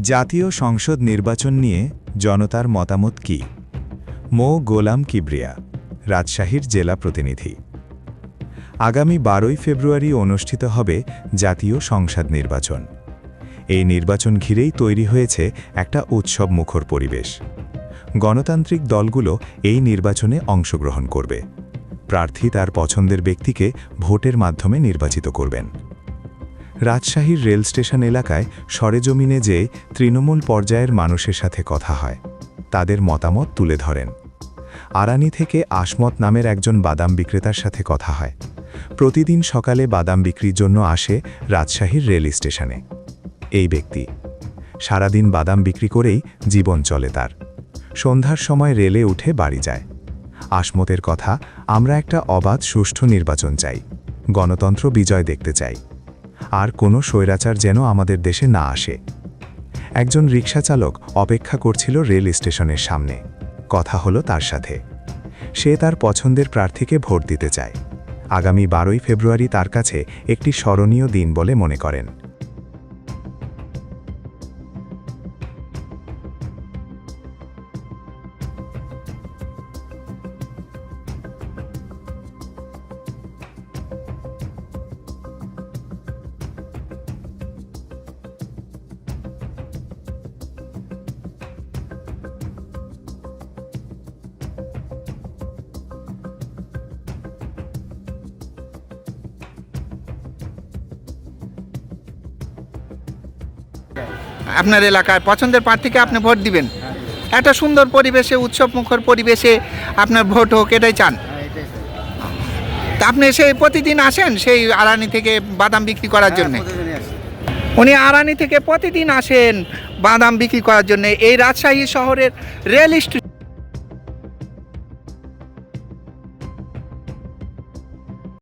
জাতীয় সংসদ নির্বাচন নিয়ে জনতার মতামত কি? মো গোলাম কিবরিয়া, রাজশাহীর জেলা প্রতিনিধি। আগামী 12 ফেব্রুয়ারি অনুষ্ঠিত হবে জাতীয় সংসদ নির্বাচন। এই নির্বাচন ঘিরেই তৈরি হয়েছে একটা উৎসবমুখর পরিবেশ। গণতান্ত্রিক দলগুলো এই নির্বাচনে অংশগ্রহণ করবে। প্রার্থী তার পছন্দের ব্যক্তিকে ভোটের মাধ্যমে নির্বাচিত করবেন। রাজশাহীর রেল স্টেশন এলাকায় সরেজমিনে যেয়ে তৃণমূল পর্যায়ের মানুষের সাথে কথা হয়, তাদের মতামত তুলে ধরেন। আরানি থেকে আসমত নামের একজন বাদাম বিক্রেতার সাথে কথা হয়। প্রতিদিন সকালে বাদাম বিক্রির জন্য আসে রাজশাহীর রেল স্টেশনে। এই ব্যক্তি সারাদিন বাদাম বিক্রি করেই জীবন চলে তার। সন্ধ্যার সময় রেলে উঠে বাড়ি যায়। আসমতের কথা, আমরা একটা অবাধ সুষ্ঠু নির্বাচন চাই, গণতন্ত্র বিজয় দেখতে চাই, আর কোনো স্বৈরাচার যেন আমাদের দেশে না আসে। একজন রিকশা চালক অপেক্ষা করছিল রেল স্টেশনের সামনে। কথা হলো তার সাথে। সে তার পছন্দের প্রার্থীকে ভোট দিতে চায়। আগামী 12 ফেব্রুয়ারি তার কাছে একটি স্মরণীয় দিন বলে মনে করেন। আপনার এলাকায় পছন্দের প্রার্থীকে আপনি ভোট দিবেন। একটা সুন্দর পরিবেশে, উৎসবমুখর পরিবেশে আপনার ভোট হোক, এটাই চান। তা আপনি সেই প্রতিদিন আসেন সেই আরানি থেকে বাদাম বিক্রি করার জন্য? উনি আরানি থেকে প্রতিদিন আসেন বাদাম বিক্রি করার জন্য। এই রাজশাহী শহরের রেল স্টেশন